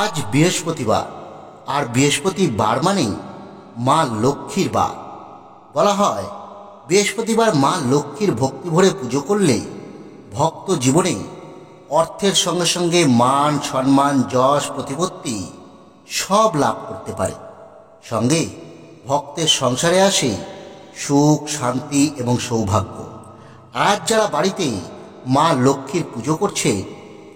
आज বৃহস্পতিবার আর বৃহস্পতিবার মানেই মা লক্ষ্মীর বার। বলা হয় বৃহস্পতিবার মা লক্ষ্মীর ভক্তি ভরে পুজো করলে ভক্ত জীবনে অর্থের সঙ্গে সঙ্গে মান সম্মান যশ প্রতিপত্তি সব লাভ করতে পারে। সঙ্গে ভক্তের সংসারে আসে সুখ শান্তি এবং সৌভাগ্য। আজ যারা বাড়িতে মা লক্ষ্মীর পুজো করছে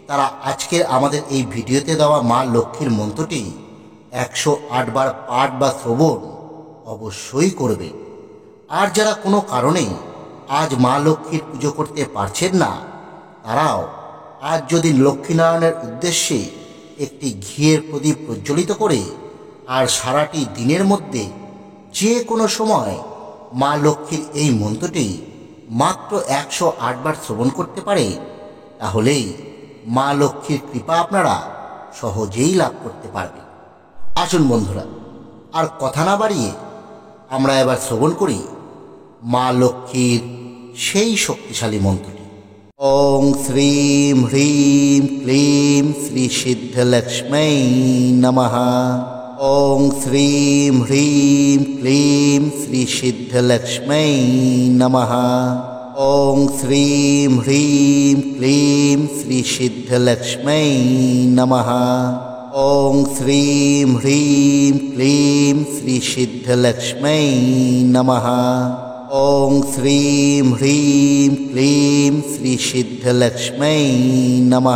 তারা আজকের আমাদের এই ভিডিওতে দেওয়া মা লক্ষ্মীর মন্ত্রটি 108 বার পাঠ বা শ্রবণ অবশ্যই করবে। আর যারা কোনো কারণে আজ মা লক্ষ্মীর পুজো করতে পারছেন না তারাও আজ যদি লক্ষ্মীনারায়ণের উদ্দেশ্যে একটি ঘিয়ের প্রদীপ প্রজ্বলিত করে আর সারাটি দিনের মধ্যে যে কোনো সময় মা লক্ষ্মীর এই মন্ত্রটি মাত্র 108 বার শ্রবণ করতে পারে তাহলেই মা লক্ষ্মীর কৃপা আপনারা সহজেই লাভ করতে পারবেন। আসুন বন্ধুরা, আর কথা না বাড়িয়ে আমরা এবার শ্রবণ করি মা লক্ষ্মীর সেই শক্তিশালী মন্ত্রটি। ওং শ্রীম হ্রিম ক্লিম শ্রী সিদ্ধলক্ষ্মী নমঃ। ওং শ্রীম হ্রিম ক্লিম শ্রী সিদ্ধলক্ষ্মী নমঃ। ওং শ্রীম হ্রিম ক্লিম শ্রী সিদ্ধলক্ষ্মী নমঃ। ওং শ্রীম হ্রিম ক্লিম শ্রী সিদ্ধলক্ষ্মী নমঃ। ওং শ্রীম হ্রিম ক্লিম শ্রী সিদ্ধলক্ষ্মী নমঃ।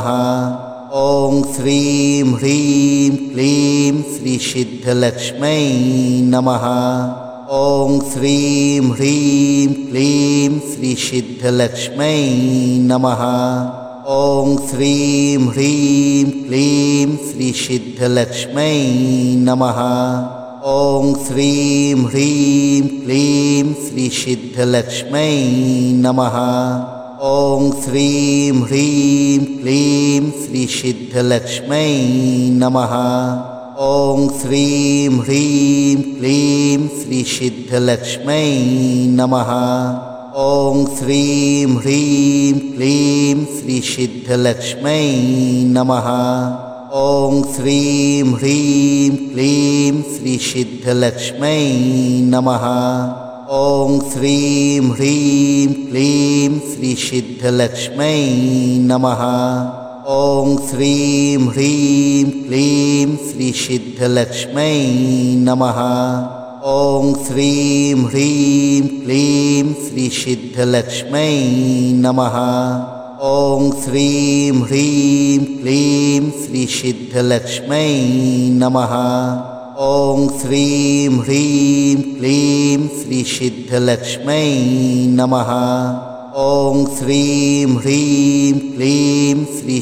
ওং শ্রীম হ্রিম ক্লিম শ্রী সিদ্ধলক্ষ্মী নমঃ। ওং শ্রীম হ্রিম ক্লিম শ্রী সিদ্ধলক্ষ্মী নমঃ। ওং শ্রীম হ্রিম ক্লিম শ্রী সিদ্ধলক্ষ্মী নমঃ। ওং শ্রীম হ্রিম ক্লিম শ্রী সিদ্ধলক্ষ্মী নমঃ। ওং শ্রীম হ্রিম ক্লিম শ্রী সিদ্ধলক্ষ্মী নমঃ। ওং শ্রীম হ্রিম ক্লিম শ্রী সিদ্ধলক্ষ্মী নমঃ। ওং শ্রীম হ্রিম ক্লিম শ্রী সিদ্ধলক্ষ্মী নমঃ। ওং শ্রীম হ্রিম ক্লিম শ্রী সিদ্ধলক্ষ্মী নমঃ। ওং শ্রীম হ্রিম ক্লিম শ্রী সিদ্ধলক্ষ্মী নমঃ। ওং শ্রীম হ্রিম ক্লিম শ্রী সিদ্ধলক্ষ্মী নমঃ। ওং শ্রীম হ্রিম ক্লিম শ্রী সিদ্ধলক্ষ্মী নমঃ। ওং শ্রীম হ্রিম ক্লিম শ্রী সিদ্ধলক্ষ্মী নমঃ। ওং শ্রীম হ্রিম ক্লিম শ্রী সিদ্ধলক্ষ্মী নমঃ। ওং শ্রীম হ্রিম ক্লিম শ্রী সিদ্ধলক্ষ্মী নমঃ। ওং শ্রীম হ্রিম ক্লিম শ্রী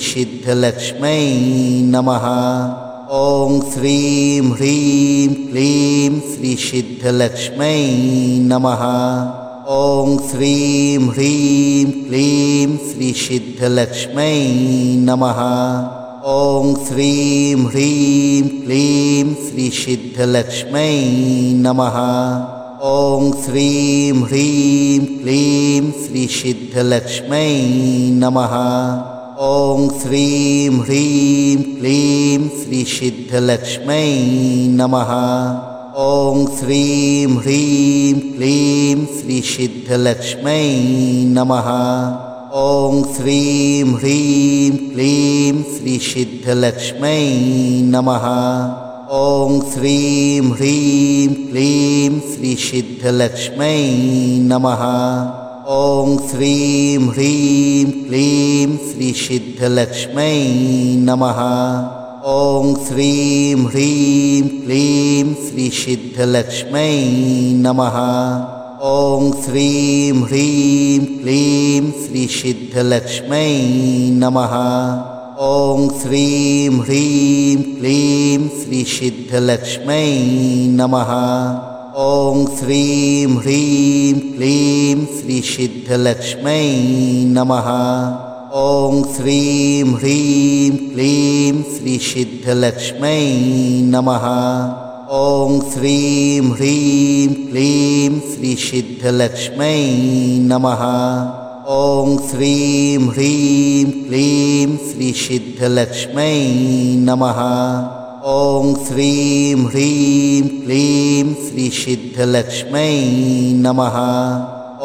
সিদ্ধলক্ষ্মী নমঃ। ওং শ্রীম হ্রিম ক্লিম শ্রী সিদ্ধলক্ষ্মী নমঃ। ওং শ্রীম হ্রিম ক্লিম শ্রী সিদ্ধলক্ষ্মী নমঃ। ওং শ্রীম হ্রিম ক্লিম শ্রী সিদ্ধলক্ষ্মী নমঃ। ওং শ্রীম হ্রিম ক্লিম শ্রী সিদ্ধলক্ষ্মী নমঃ। ওং শ্রীম হ্রিম ক্লিম শ্রী সিদ্ধলক্ষ্মী নমঃ। ওং শ্রীম হ্রিম ক্লিম শ্রী সিদ্ধলক্ষ্মী নমঃ। ওং শ্রীম হ্রিম ক্লিম শ্রী সিদ্ধলক্ষ্মী নমঃ। ওং শ্রীম হ্রিম ক্লিম শ্রী সিদ্ধলক্ষ্মী নমঃ। ওং শ্রীম হ্রিম ক্লিম শ্রী সিদ্ধলক্ষ্মী নমঃ। ওং শ্রীম হ্রিম ক্লিম শ্রী সিদ্ধলক্ষ্মী নমঃ। ওং শ্রীম হ্রিম ক্লিম শ্রী সিদ্ধলক্ষ্মী নমঃ। ওং শ্রীম হ্রিম ক্লিম শ্রী সিদ্ধলক্ষ্মী নমঃ। ওং শ্রীম হ্রিম ক্লিম শ্রী সিদ্ধলক্ষ্মী নমঃ। ওং শ্রীম হ্রিম ক্লিম শ্রী সিদ্ধলক্ষ্মী নমঃ। ॐ श्रीं ह्रीं क्लीं श्रीसिद्धलक्ष्मै नमः। ॐ श्रीं ह्रीं क्लीं श्रीसिद्धलक्ष्मै नमः।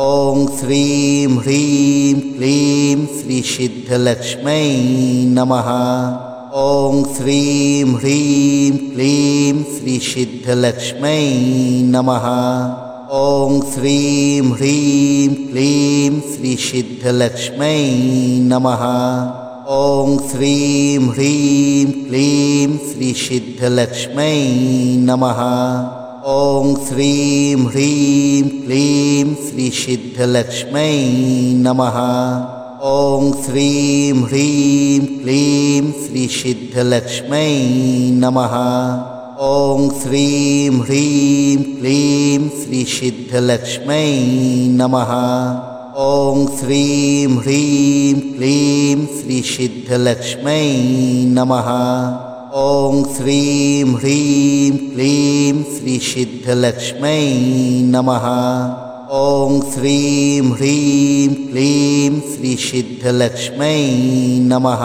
ॐ श्रीं ह्रीं क्लीं श्रीसिद्धलक्ष्मै नमः। ॐ श्रीं ह्रीं क्लीं श्रीसिद्धलक्ष्मै नमः। ॐ श्रीं ह्रीं क्लीं श्रीसिद्धलक्ष्मै नमः। ॐ श्रीं ह्रीं क्लीं श्रीसिद्धलक्ष्मै नमः। ॐ श्रीं ह्रीं क्लीं श्रीसिद्धलक्ष्मै नमः। ॐ श्रीं ह्रीं क्लीं श्रीसिद्धलक्ष्मै नमः। ॐ श्रीं ह्रीं क्लीं श्रीसिद्धलक्ष्मै नमः। ॐ श्रीं ह्रीं क्लीं श्रीसिद्धलक्ष्मै नमः। ॐ श्रीं ह्रीं क्लीं श्रीसिद्धलक्ष्मै नमः। ॐ श्रीं ह्रीं क्लीं श्रीसिद्धलक्ष्मै नमः।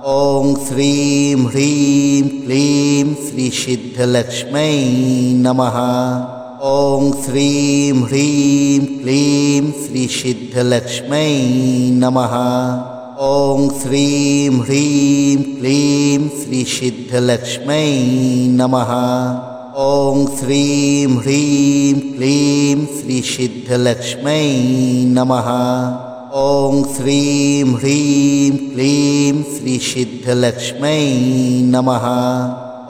ॐ श्रीं ह्रीं क्लीं श्रीसिद्धलक्ष्मै नमः। ॐ श्रीं ह्रीं क्लीं श्रीसिद्धलक्ष्मै नमः। ॐ श्रीं ह्रीं क्लीं श्रीसिद्धलक्ष्मै नमः। ॐ श्रीं ह्रीं क्लीं श्रीसिद्धलक्ष्मै नमः। ॐ श्रीं ह्रीं क्लीं श्रीसिद्धलक्ष्मै नमः।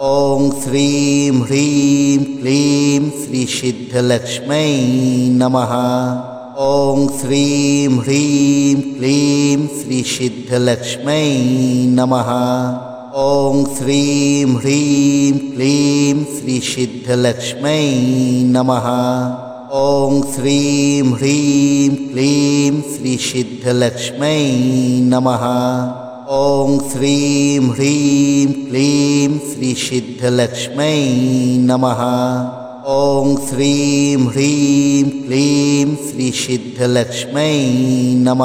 ॐ श्रीं ह्रीं क्लीं श्रीसिद्धलक्ष्मै नमः। ॐ श्रीं ह्रीं क्लीं श्रीसिद्धलक्ष्मै नमः। ॐ श्रीं ह्रीं क्लीं श्रीसिद्धलक्ष्मै नमः। ॐ श्रीं ह्रीं क्लीं श्रीसिद्धलक्ष्मै नमः। ॐ श्रीं ह्रीं क्लीं श्रीसिद्धलक्ष्मै नमः। ॐ श्रीं ह्रीं क्लीं श्रीसिद्धलक्ष्मै नमः।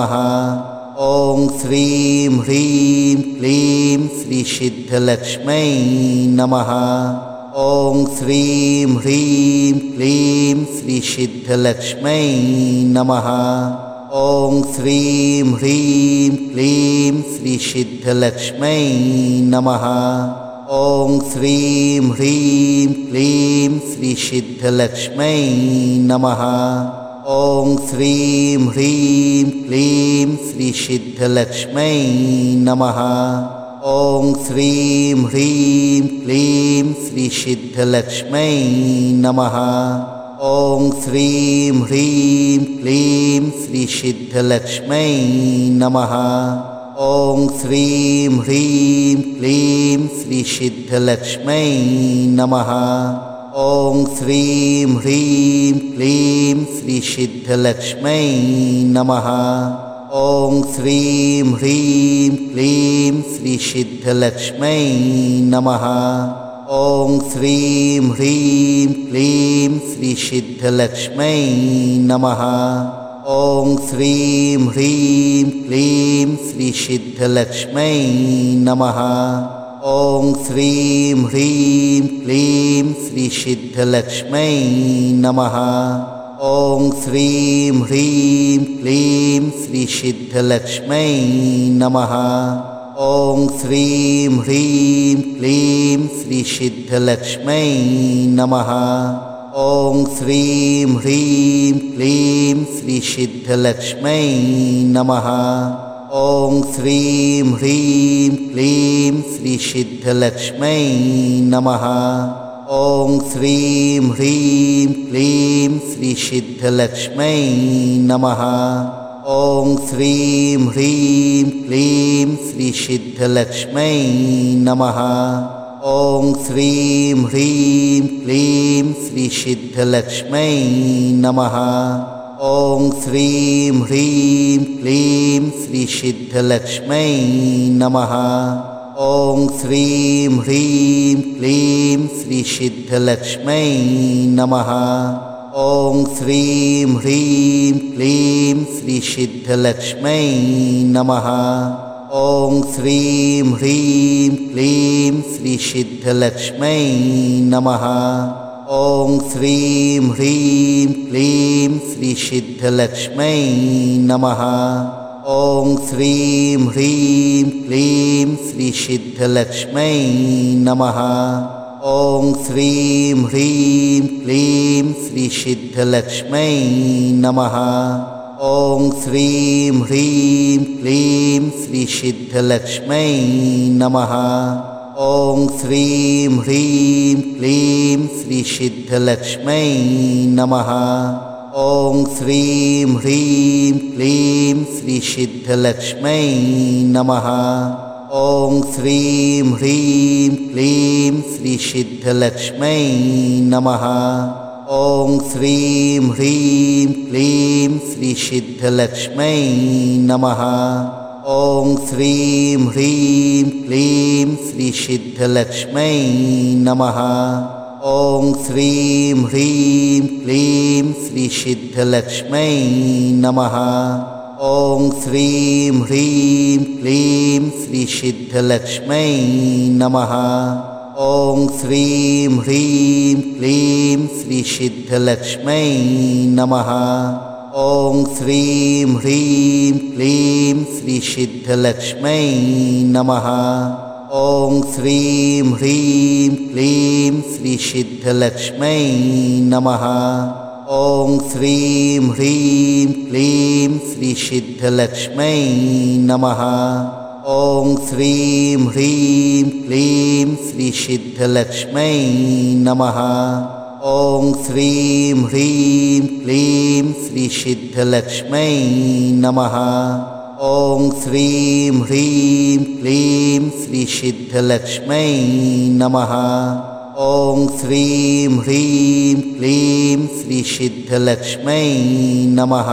ॐ श्रीं ह्रीं क्लीं श्रीसिद्धलक्ष्मै नमः। ॐ श्रीं ह्रीं क्लीं श्रीसिद्धलक्ष्मै नमः। ॐ श्रीं ह्रीं क्लीं श्रीसिद्धलक्ष्मै नमः। ॐ श्रीं ह्रीं क्लीं श्रीसिद्धलक्ष्मै नमः। ॐ श्रीं ह्रीं क्लीं श्रीसिद्धलक्ष्मै नमः। ॐ श्रीं ह्रीं क्लीं श्रीसिद्धलक्ष्मै नमः। ॐ श्रीं ह्रीं क्लीं श्रीसिद्धलक्ष्मै नमः। ॐ श्रीं ह्रीं क्लीं श्रीसिद्धलक्ष्मै नमः। ॐ श्रीं ह्रीं क्लीं श्रीसिद्धलक्ष्मै नमः। ॐ श्रीं ह्रीं क्लीं श्रीसिद्धलक्ष्मै नमः। ॐ श्रीं ह्रीं क्लीं श्रीसिद्धलक्ष्मै नमः। ॐ श्रीं ह्रीं क्लीं श्रीसिद्धलक्ष्मै नमः। ॐ श्रीं ह्रीं क्लीं श्रीसिद्धलक्ष्मै नमः। ॐ श्रीं ह्रीं क्लीं श्रीसिद्धलक्ष्मै नमः। ॐ श्रीं ह्रीं क्लीं श्रीसिद्धलक्ष्मै नमः। ॐ श्रीं ह्रीं क्लीं श्रीसिद्धलक्ष्मै नमः। ॐ श्रीं ह्रीं क्लीं श्रीसिद्धलक्ष्मै नमः। ॐ श्रीं ह्रीं क्लीं श्रीसिद्धलक्ष्मै नमः। ॐ श्रीं ह्रीं क्लीं श्रीसिद्धलक्ष्मै नमः। ॐ श्रीं ह्रीं क्लीं श्रीसिद्धलक्ष्मै नमः। ॐ श्रीं ह्रीं क्लीं श्रीसिद्धलक्ष्मै नमः। ॐ श्रीं ह्रीं क्लीं श्रीसिद्धलक्ष्मै नमः। ॐ श्रीं ह्रीं क्लीं श्रीसिद्धलक्ष्मै नमः। ॐ श्रीं ह्रीं क्लीं श्रीसिद्धलक्ष्मै नमः। ॐ श्रीं ह्रीं क्लीं श्रीसिद्धलक्ष्मै नमः। ॐ श्रीं ह्रीं क्लीं श्रीसिद्धलक्ष्मै नमः। ॐ श्रीं ह्रीं क्लीं श्रीसिद्धलक्ष्मै नमः। ॐ श्रीं ह्रीं क्लीं श्रीसिद्धलक्ष्मै नमः। ॐ श्रीं ह्रीं क्लीं श्रीसिद्धलक्ष्मै नमः। ॐ श्रीं ह्रीं क्लीं श्रीसिद्धलक्ष्मै नमः। ॐ श्रीं ह्रीं क्लीं श्रीसिद्धलक्ष्मै नमः। ॐ श्रीं ह्रीं क्लीं श्रीसिद्धलक्ष्मै नमः। ॐ श्रीं ह्रीं क्लीं श्रीसिद्धलक्ष्मै नमः। ॐ श्रीं ह्रीं क्लीं श्रीसिद्धलक्ष्मै नमः। ॐ श्रीं ह्रीं क्लीं श्रीसिद्धलक्ष्मै नमः। ॐ श्रीं ह्रीं क्लीं श्रीसिद्धलक्ष्मै नमः। ॐ श्रीं ह्रीं क्लीं श्रीसिद्धलक्ष्मै नमः। ॐ श्रीं ह्रीं क्लीं श्रीसिद्धलक्ष्मै नमः। ॐ श्रीं ह्रीं क्लीं श्रीसिद्धलक्ष्मै नमः। ॐ श्रीं ह्रीं क्लीं श्रीसिद्धलक्ष्मै नमः। ॐ श्रीं ह्रीं क्लीं श्रीसिद्धलक्ष्मै नमः। ॐ श्रीं ह्रीं क्लीं श्रीसिद्धलक्ष्मै नमः। ॐ श्रीं ह्रीं क्लीं श्रीसिद्धलक्ष्मै नमः।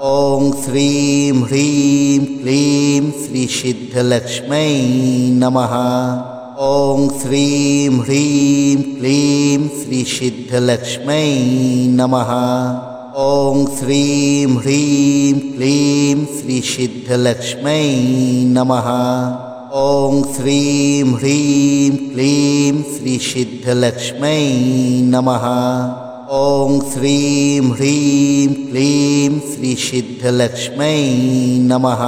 ॐ श्रीं ह्रीं क्लीं श्रीसिद्धलक्ष्मै नमः। ॐ श्रीं ह्रीं क्लीं श्रीसिद्धलक्ष्मै नमः। ॐ श्रीं ह्रीं क्लीं श्रीसिद्धलक्ष्मै नमः। ॐ श्रीं ह्रीं क्लीं श्रीसिद्धलक्ष्मै नमः। ॐ श्रीं ह्रीं क्लीं श्रीसिद्धलक्ष्मै नमः।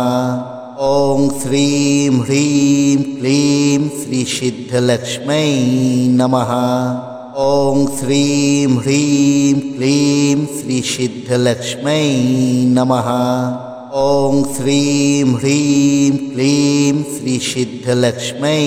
ॐ श्रीं ह्रीं क्लीं श्रीसिद्धलक्ष्मै नमः। ॐ श्रीं ह्रीं क्लीं श्रीसिद्धलक्ष्मै नमः। ॐ श्रीं ह्रीं क्लीं श्रीसिद्धलक्ष्मै